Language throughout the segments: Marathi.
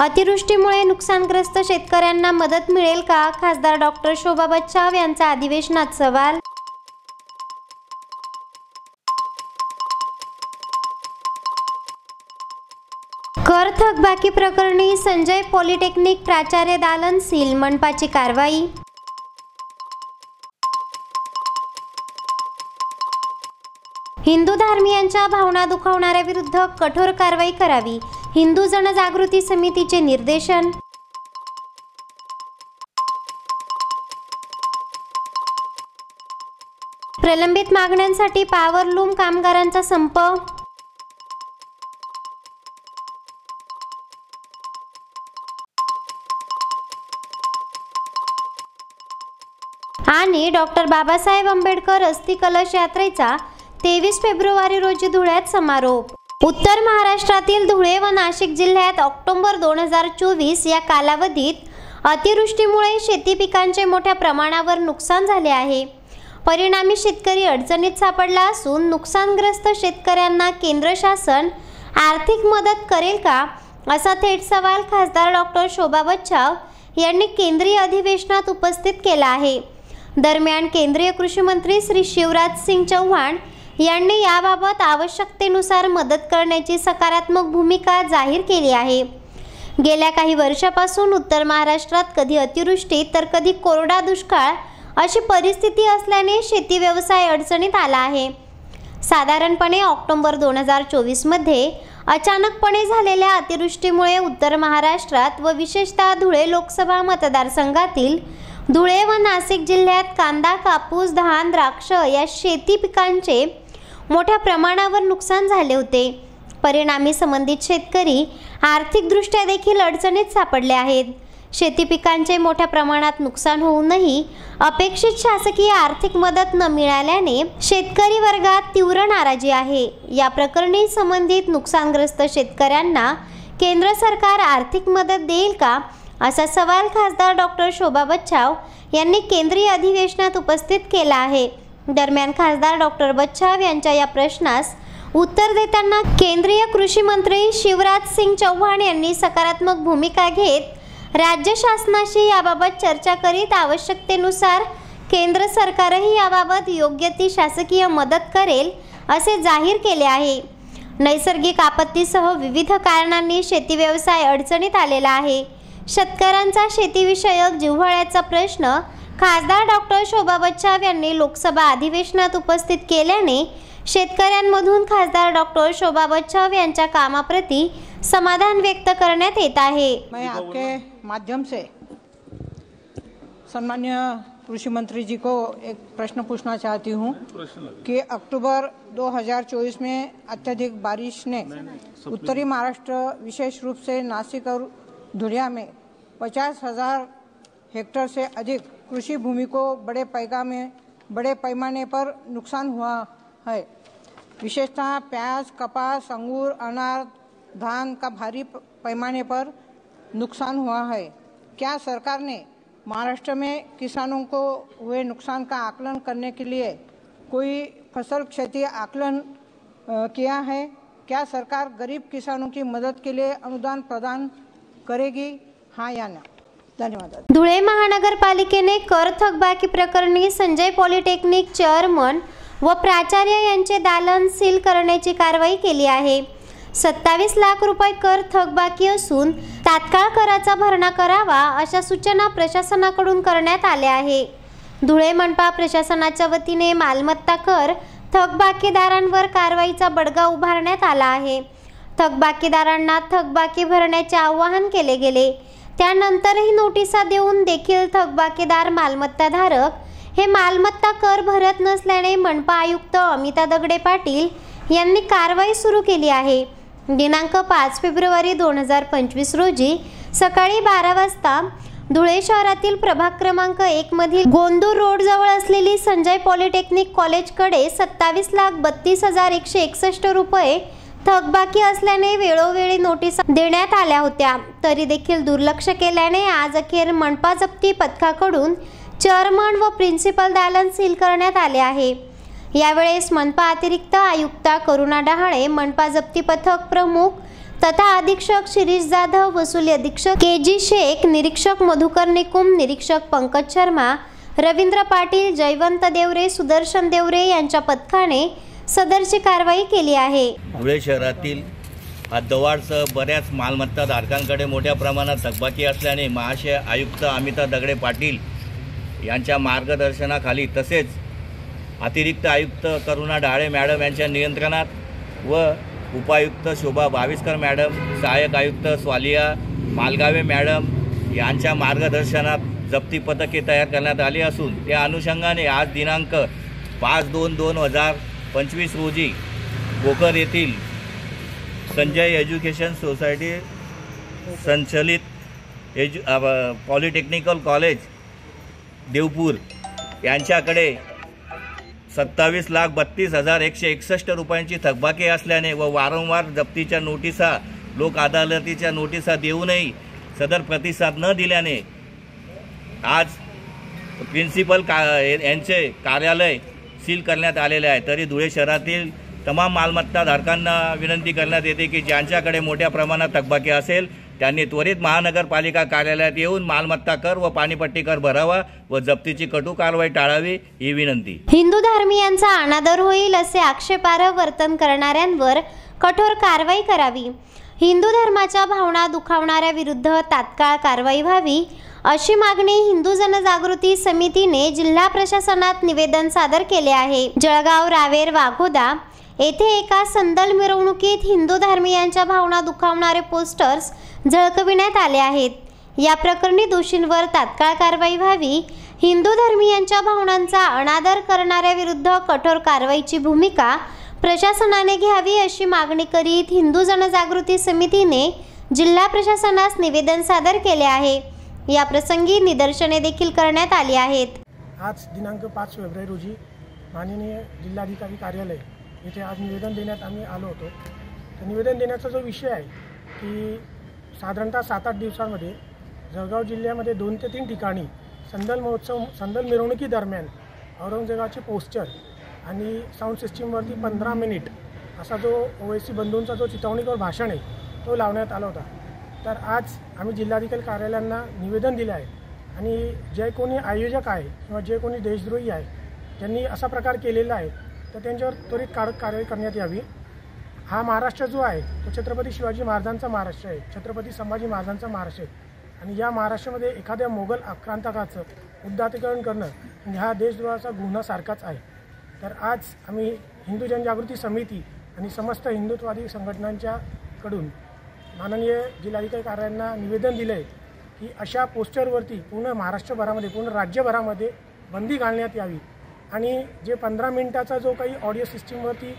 अतिवृष्टीमुळे नुकसानग्रस्त शेतकऱ्यांना मदत मिळेल का? खासदार डॉक्टर शोभा बच्छाव यांचा अधिवेशनात सवाल। कर थकबाकी प्रकरणी संजय पॉलिटेक्निक प्राचार्य दालन सील, मनपाची कारवाई। हिंदू धर्मीयांच्या भावना दुखावणाऱ्या विरुद्ध कठोर कारवाई करावी, हिंदू जनजागृती समितीचे निर्देशन। प्रलंबित मागण्यांसाठी पॉवरलूम कामगारांचा संप। आणि डॉक्टर बाबासाहेब आंबेडकर अस्थि कलश यात्रेचा 23 फेब्रुवारी रोजी धुळ्यात समारोप। उत्तर महाराष्ट्रातील धुळे व नाशिक जिल्ह्यात ऑक्टोबर 2024 या कालावधीत अतिवृष्टीमुळे शेती पिकांचे मोठ्या प्रमाणावर नुकसान झाले आहे। परिणामी शेतकरी अडचणीत सापडला असून नुकसानग्रस्त शेतकऱ्यांना केंद्र शासन आर्थिक मदत करेल का, असा थेट सवाल खासदार डॉक्टर शोभा बच्छाव यांनी केंद्रीय अधिवेशनात उपस्थित केला आहे। दरम्यान केंद्रीय कृषी मंत्री श्री शिवराज सिंग चौहान यांनी याबाबत आवश्यकतेनुसार मदत करण्याची सकारात्मक भूमिका जाहीर केली आहे। गेल्या काही वर्षापासून उत्तर महाराष्ट्रात कधी अतिवृष्टी तर कधी कोरडा दुष्काळ अशी परिस्थिती असल्याने शेती व्यवसाय अडचणीत आला आहे। साधारणपणे ऑक्टोबर 2024 मध्ये अचानकपणे झालेल्या अतिवृष्टीमुळे उत्तर महाराष्ट्रात व विशेषतः धुळे लोकसभा मतदारसंघातील धुळे व नाशिक जिल्ह्यात कांदा, कापूस, धान, द्राक्ष या शेती पिकांचे मोठ्या प्रमाणावर नुकसान झाले होते। परिणामी संबंधित शेतकरी आर्थिकदृष्ट्या देखील अडचणीत सापडले आहेत। शेती पिकांचे मोठ्या प्रमाणात नुकसान होऊनही अपेक्षित शासकीय आर्थिक मदत न मिळाल्याने शेतकरी वर्गात तीव्र नाराजी आहे। या प्रकरणी संबंधित नुकसानग्रस्त शेतकऱ्यांना केंद्र सरकार आर्थिक मदत देईल का, असा सवाल खासदार डॉक्टर शोभा बच्छाव यांनी केंद्रीय अधिवेशनात उपस्थित केला आहे। दरम्यान खासदार डॉक्टर बच्छाव यांच्या या प्रश्नास उत्तर देताना केंद्रीय कृषी मंत्री शिवराज सिंग चौहान यांनी सकारात्मक भूमिका घेत राज्य शासनाशी याबाबत चर्चा करीत आवश्यकतेनुसार केंद्र सरकारही याबाबत योग्य ती शासकीय मदत करेल असे जाहीर केले आहे। नैसर्गिक आपत्तीसह विविध कारणांनी शेती व्यवसाय अडचणीत आलेला आहे। शेतकऱ्यांचा शेतीविषयक जिव्हाळ्याचा प्रश्न खासदार डॉक्टर शोभा बच्छाव यांनी लोकसभा अधिवेशनात उपस्थित केल्याने शेतकऱ्यांमधून खासदार डॉक्टर शोभा बच्छाव यांच्या कामाप्रती समाधान व्यक्त करण्यात येत आहे। मैं आपके माध्यम से सम्मान्य कृषि मंत्री जी को एक प्रश्न पूछना चाहती हूं कि अक्टूबर 2024 में अत्यधिक बारिश ने उत्तरी महाराष्ट्र विशेष रूप से नासिक और धुलिया में 50,000 हेक्टेयर से अधिक कृषि भूमि को बड़े पैमाने पर नुकसान हुआ है। विशेषतः प्याज, कपास, अंगूर, अनार, धान का भारी पैमाने पर नुकसान हुआ है। क्या सरकार ने महाराष्ट्र में किसानों को हुए नुकसान का आकलन करने के लिए कोई फसल क्षति आकलन किया है? क्या सरकार गरीब किसानों की मदद के लिए अनुदान प्रदान करेगी, हाँ या ना? धन्यवाद। धुळे महानगरपालिकेने कर थकबाकी प्रकरणी संजय पॉलिटेक्निक चेअरमन व प्राचार्य यांचे दालन सील करण्याची कारवाई केली आहे। 27 लाख रुपये कर थकबाकी असून तात्काळ कराचा भरणा करावा अशा सूचना प्रशासनाकडून करण्यात आल्या आहे। धुळे मनपा प्रशासनाच्या वतीने मालमत्ता कर थकबाकीदारांवर कारवाईचा बडगा उभारण्यात आला आहे। थकबाकीदारांना थकबाकी भरण्याचे आवाहन केले गेले। त्यानंतरही नोटिसा देऊन देखील थकबाकीदार मालमत्ताधारक हे मालमत्ता कर भरत नसल्याने मनपा आयुक्त अमिता दगडे पाटील यांनी कारवाई सुरू केली आहे। दिनांक 5 फेब्रुवारी 2025 रोजी सकाळी 12 वाजता धुळे शहरातील प्रभाग क्रमांक 1 मधील गोंदूर रोड जवळ असलेली संजय पॉलिटेक्निक कॉलेजकडे 27,32,161 रुपये थकबाकी असल्याने वेळोवेळी नोटीसा देण्यात आल्या होत्या, तरी देखील दुर्लक्ष केल्याने आज अखेर मनपा जप्ती पथकाकडून चेअरमन व प्रिन्सिपल दालन सील करण्यात आले आहे। यावेळेस मनपा अतिरिक्त आयुक्ता करुणा डहाळे, मनपा जप्ती पथक प्रमुख तथा अधीक्षक शिरीष जाधव, वसुली अधीक्षक केजी शेख, निरीक्षक मधुकर निकुम, निरीक्षक पंकज शर्मा, रवींद्र पाटील, जयवंत देवरे, सुदर्शन देवरे यांच्या पथकाने सदरची कारवाई केली आहे। धुळे शहरातील हद्दवाढसह बऱ्याच मालमत्ता धारकांकडे मोठ्या प्रमाणात थकबाकी असल्याने महाशय आयुक्त अमिता दगडे पाटील यांच्या मार्गदर्शनाखाली तसेच अतिरिक्त आयुक्त करुणा ढाळे मॅडम यांच्या नियंत्रणात व उपायुक्त शोभा भाविस्कर मॅडम, सहाय्यक आयुक्त स्वालिया मालगावे मॅडम यांच्या मार्गदर्शनात जप्ती पथके तयार करण्यात आली असून त्या अनुषंगाने आज दिनांक 5/2/2025 रोजी भोकर येथील संजय एज्युकेशन सोसायटी संचलित पॉलिटेक्निकल कॉलेज देवपूर यांच्याकडे 27,32,161 रुपयांची थकबाकी असल्याने व वारंवार जप्तीच्या नोटिसा, लोक अदालतीच्या नोटिसा देऊनही सदर प्रतिसाद न दिल्याने आज प्रिन्सिपल यांचे कार्यालय सील करण्यात आलेले आहे। तरी धुळे शहरातील तमाम मालमत्ता धारकांना विनंती करण्यात येते की ज्यांच्याकडे मोठ्या प्रमाणात थकबाकी असेल त्यांनी त्वरित महानगरपालिका कार्यालयात येऊन मालमत्ता कर व पाणीपट्टी कर भरावा व जप्तीची कटू कारवाई टाळावी ही विनंती। हिंदू धर्मीयांचा अनादर होईल असे आक्षेपार्ह वर्तन करणाऱ्यांवर कठोर कारवाई करावी, हिंदू धर्माच्या भावना दुखावणाऱ्या विरुद्ध तात्काळ कारवाई व्हावी अशी मागणी हिंदू जनजागृती समितीने जिल्हा प्रशासनात निवेदन सादर केले आहे। जळगाव रावेर वाघोदा येथे एका संदल मिरवणुकीत हिंदू धर्मीयांच्या भावना दुखावणारे पोस्टर्स झळकविण्यात आले आहेत। या प्रकरणी दोषींवर तात्काळ कारवाई व्हावी, हिंदू धर्मीयांच्या भावनांचा अनादर करणाऱ्या विरुद्ध कठोर कारवाईची भूमिका प्रशासनाने घ्यावी अशी मागणी करीत हिंदू जनजागृती समितीने जिल्हा प्रशासनास निवेदन सादर केले आहे। या प्रसंगी निदर्शने देखील करण्यात आली आहेत। आज दिनांक 5 फेब्रुवारी रोजी माननीय जिल्हाधिकारी कार्यालय येथे आज निवेदन देण्यात आम्ही आलो होतो। तर निवेदन देण्याचा जो विषय आहे की साधारणतः 7-8 दिवसांमध्ये जळगाव जिल्ह्यामध्ये 2 ते 3 ठिकाणी संदल मिरवणुकीदरम्यान औरंगजेबाचे पोस्टर आणि साऊंड सिस्टीमवरती 15 मिनिट असा जो ओवैसी बंधूंचा जो चितवणीकर भाषण आहे तो लावण्यात आला होता। तर आज आम्ही जिल्हाधिकारी कार्यालयांना निवेदन दिले आहे आणि जे कोणी आयोजक आहे किंवा जे कोणी देशद्रोही आहे ज्यांनी असा प्रकार केलेला आहे तर त्यांच्यावर त्वरित कारवाई करण्यात यावी। हा महाराष्ट्र जो आहे तो छत्रपती शिवाजी महाराजांचा महाराष्ट्र आहे, छत्रपती संभाजी महाराजांचा महाराष्ट्र आहे आणि या महाराष्ट्रामध्ये एखाद्या मोगल आक्रांतकाचं उदात्तीकरण करणं म्हणजे हा देशद्रोहाचा गुन्हा सारखाच आहे। तर आज आम्ही हिंदू जनजागृती समिती आणि समस्त हिंदुत्ववादी संघटनांच्याकडून माननीय जिल्हाधिकारी कार्यालयांना निवेदन दिलं आहे की अशा पोस्टरवरती पूर्ण महाराष्ट्रभरामध्ये पूर्ण राज्यभरामध्ये बंदी घालण्यात यावी आणि जे 15 मिनिटाचा जो काही ऑडिओ सिस्टीमवरती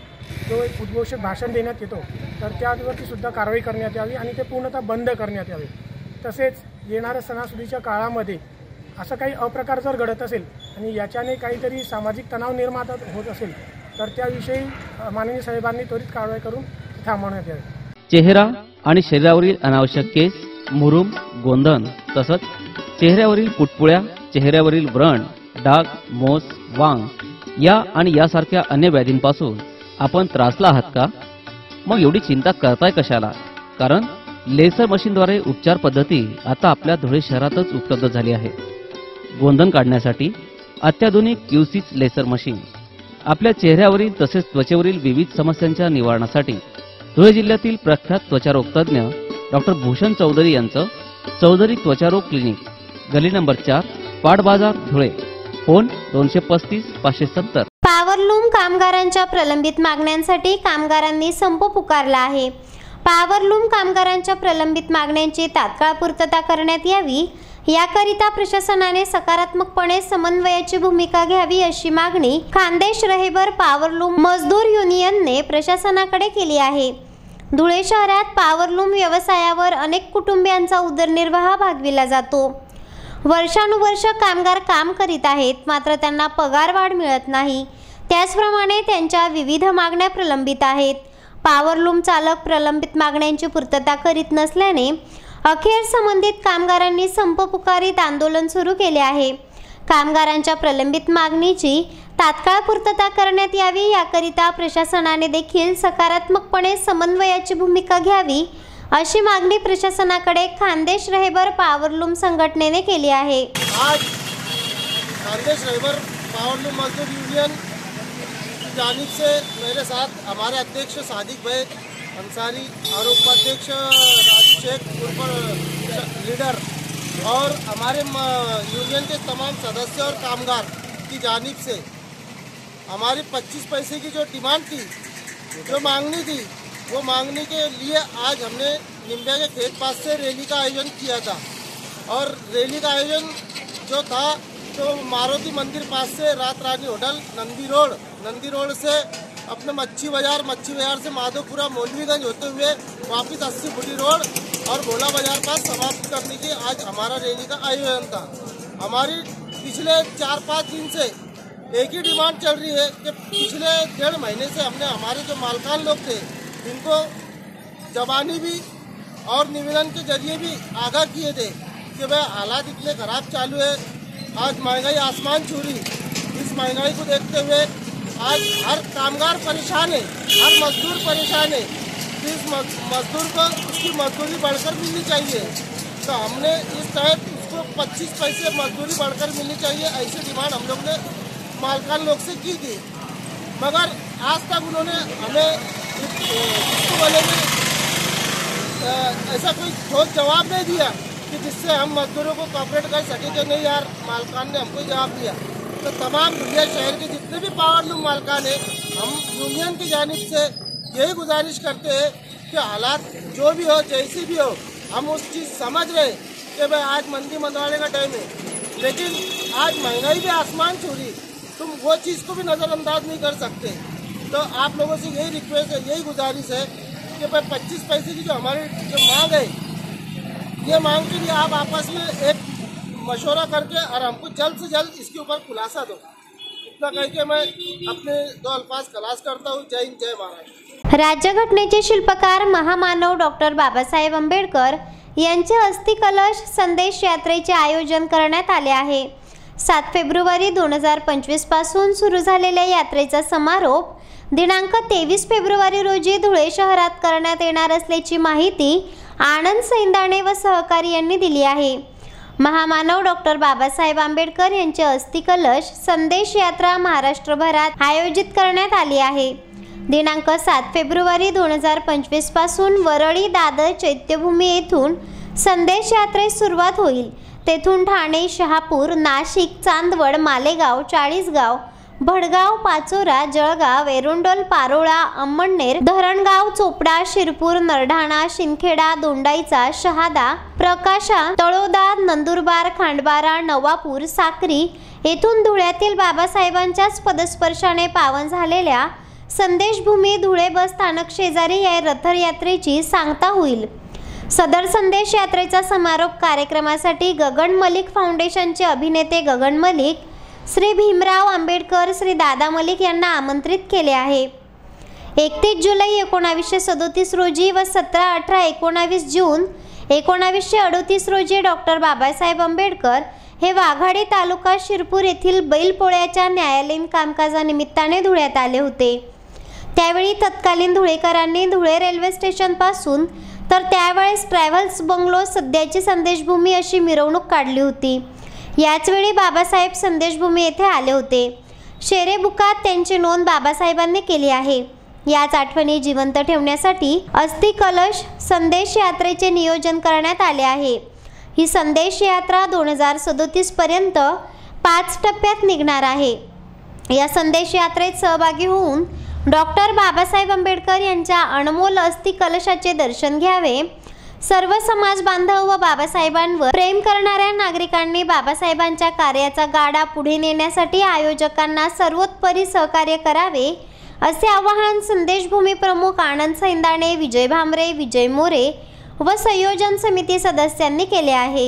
जो एक उद्घोषित भाषण देण्यात येतो तर त्यावरती सुद्धा कारवाई करण्यात यावी आणि ते पूर्णतः बंद करण्यात यावे। तसेच येणाऱ्या सणासुदीच्या काळामध्ये असं काही अप्रकार जर घडत असेल आणि याच्याने काहीतरी सामाजिक तणाव निर्माण होत असेल तर त्याविषयी माननीय साहेबांनी त्वरित कारवाई करून थांबवण्यात यावे। चेहरा आणि शरीरावरील अनावश्यक केस, मुरूम, गोंधन तसंच चेहऱ्यावरील पुटपुळ्या, चेहऱ्यावरील व्रण, डाग, मोस, वांग या आणि यासारख्या अन्य व्याधींपासून आपण त्रासला आहात का? मग एवढी चिंता करताय कशाला? कारण लेसर मशीनद्वारे उपचार पद्धती आता आपल्या धुळे शहरातच उपलब्ध झाली आहे। गोंधन काढण्यासाठी अत्याधुनिक क्यूसिच लेसर मशीन, आपल्या चेहऱ्यावरील तसेच त्वचेवरील विविध समस्यांच्या निवारणासाठी धुळे जिल्ह्यातील प्रख्यात त्वचारोग तज्ञ डॉक्टर भूषण चौधरी यांचं चौधरी त्वचारोग क्लिनिक, गली नंबर 4, पाट बाजार, धुळे। फोन 235-570। पॉवरलूम कामगारांच्या प्रलंबित मागण्यांसाठी कामगारांनी संप पुकारला आहे। पॉवरलूम कामगारांच्या प्रलंबित मागण्यांची तात्काळ पूर्तता करण्यात यावी याकरिता प्रशासनाने सकारात्मकपणे समन्वयाची भूमिका घ्यावी अशी मागणी खानदेश रहेबर पॉवरलूम मजदूर युनियनने प्रशासनाकडे केली आहे। धुळे शहरात पॉवरलूम व्यवसायावर अनेक कुटुंबियांचा उदरनिर्वाह भागविला जातो। वर्षानुवर्ष कामगार काम करीत आहेत, मात्र त्यांना पगारवाढ मिळत नाही। त्याचप्रमाणे त्यांच्या विविध मागण्या प्रलंबित आहेत। पॉवरलूम चालक प्रलंबित मागण्यांची पूर्तता करीत नसल्याने अखेर संबंधित कामगारांनी संप पुकारीत आंदोलन सुरू केले आहे। कामगारांच्या प्रलंबित मागणीची तात्काळ पूर्तता करण्यात यावी याकरिता प्रशासनाने देखील सकारात्मकपणे समन्वयाची भूमिका घ्यावी अशी मागणी प्रशासनाकडे खानदेश रहबर पावरलूम संघटनेने केली आहे। आज खानदेश रहबर पावरलूम मजदूर यूनियन की जानिब से मेरे साथ हमारे अध्यक्ष सादिक भाई अंसारी और उपाध्यक्ष राजू शेख लीडर और हमारे यूनियन के तमाम सदस्य और कामगार की जानिब से हमारी 25 पैसे की जो डिमांड थी, जो मांगनी थी, वो मांगने के लिए आज हमने निम्बिया के खेत पास से रैली का आयोजन किया था। और रैली का आयोजन जो था तो मारुति मंदिर पास से रात रानी होटल नंदी रोड से अपने मच्छी बाजार से माधोपुरा मौलवीगंज होते हुए वापस 80 फुटी रोड और भोला बाजार पास समाप्त करने की आज हमारा रैली का आयोजन था। हमारी पिछले 4-5 दिन से एक ही डिमांड चल रही है कि पिछले 1.5 महीने से हमने हमारे जो मालकान लोग थे इनको जबानी भी और निवेदन के जरिए भी आगाह किए थे कि भाई हालात इतने खराब चालू है, आज महंगाई आसमान छू रही। इस महंगाई को देखते हुए आज हर कामगार परेशान है, हर मजदूर परेशान है। इस मजदूर को उसकी मजदूरी बढ़कर मिलनी चाहिए। तो हमने इस तहत उसको 25 पैसे मजदूरी बढ़कर मिलनी चाहिए, ऐसी डिमांड हम लोग ने मालकान लोग से की थी। मगर आज तक उन्होंने हमें इसको बोले में ऐसा कोई ठोस जवाब नहीं दिया कि जिससे हम मजदूरों को कॉपरेट कर सके कि नहीं यार, मालकान ने हमको जवाब दिया। तो तमाम दुनिया शहर के जितने भी पावरलूम मालकान है, हम यूनियन की जानिब से यही गुजारिश करते हैं कि हालात जो भी हो, जैसी भी हो, हम उस चीज़ समझ रहे कि भाई आज मंदी मंदवाड़े का टाइम है, लेकिन आज महंगाई भी आसमान छू रही, तुम वो चीज़ को भी नज़रअंदाज नहीं कर सकते। तो आप लोगों से यही रिक्वेस्ट है, यही गुजारिश है कि भाई 25 पैसे की जो हमारी जो मांग है, ये मांग के लिए आप आपस में एक मशवरा करके और हमको जल्द से जल्द इसके ऊपर खुलासा दो। इतना कह के मैं अपने 2 अल्फाज खलास करता हूँ। जय हिंद, जय महाराष्ट्र। राज्यघटनेचे शिल्पकार महामानव डॉक्टर बाबासाहेब आंबेडकर यांचे अस्थि कलश संदेश यात्रेचे आयोजन करण्यात आले आहे। 7 फेब्रुवारी 2025 पासून सुरू झालेल्या यात्रेचा समारोप दिनांक 23 फेब्रुवारी रोजी धुळे शहरात करण्यात येणार असल्याची माहिती आनंद सैंदाणे व सहकारी यांनी दिली आहे। महामानव डॉक्टर बाबासाहेब आंबेडकर यांचे अस्थि कलश संदेश यात्रा महाराष्ट्रभरात आयोजित करण्यात आली आहे। दिनांक 7 फेब्रुवारी 2025 पासून वरळी दादर चैत्यभूमी येथून संदेश यात्रेस सुरुवात होईल। तेथून ठाणे, शहापूर, नाशिक, चांदवड, मालेगाव, चाळीसगाव, भडगाव, पाचोरा, जळगाव, एरोंडोल, पारोळा, अम्मनेर, धरणगाव, चोपडा, शिरपूर, नरढाणा, शिंदखेडा, दोंडाईचा, शहादा, प्रकाशा, तळोदा, नंदुरबार, खांडबारा, नवापूर, साक्री येथून धुळ्यातील बाबासाहेबांच्याच पदस्पर्शाने पावन झालेल्या संदेशभूमी धुळे बस स्थानक शेजारी या रथयात्रेची सांगता होईल। सदर संदेश यात्रेचा समारोप कार्यक्रमासाठी गगन मलिक फाउंडेशनचे अभिनेते गगन मलिक, श्री भीमराव आंबेडकर, श्री दादा मलिक यांना आमंत्रित केले आहे। 31 जुलै 1937 रोजी व 17-18-19 जून 1938 रोजी डॉक्टर बाबासाहेब आंबेडकर हे वाघाडी तालुका शिरपूर येथील बैलपोळ्याच्या न्यायालयीन कामकाजानिमित्ताने धुळ्यात आले होते। त्यावेळी तत्कालीन धुळेकरांनी धुळे रेल्वे स्टेशन पासून तर त्यावेळेस ट्रॅव्हल्स बंगलो सध्याची संदेशभूमी अशी मिरवणूक काढली होती। याच वेळी बाबासाहेब संदेशभूमी येथे आले होते। शेरे बुकात त्यांची नोंद बाबासाहेबांनी केली आहे। याच आठवणी जिवंत ठेवण्यासाठी अस्थि कलश संदेश यात्रेचे नियोजन करण्यात आले आहे। ही संदेश यात्रा 2037 पर्यंत 5 टप्प्यात निघणार आहे। या संदेश यात्रेत सहभागी होऊन डॉक्टर बाबासाहेब आंबेडकर यांच्या अनमोल अस्थि कलशाचे दर्शन घ्यावे। सर्व समाज बांधव व बाबासाहेबांवर प्रेम करणाऱ्या नागरिकांनी बाबासाहेबांच्या कार्याचा गाडा पुढे नेण्यासाठी आयोजकांना सर्वोत्तरी सहकार्य करावे असे आवाहन संदेशभूमी प्रमुख आनंद सैंदाणे, विजय भामरे, विजय मोरे व संयोजन समिती सदस्यांनी केले आहे।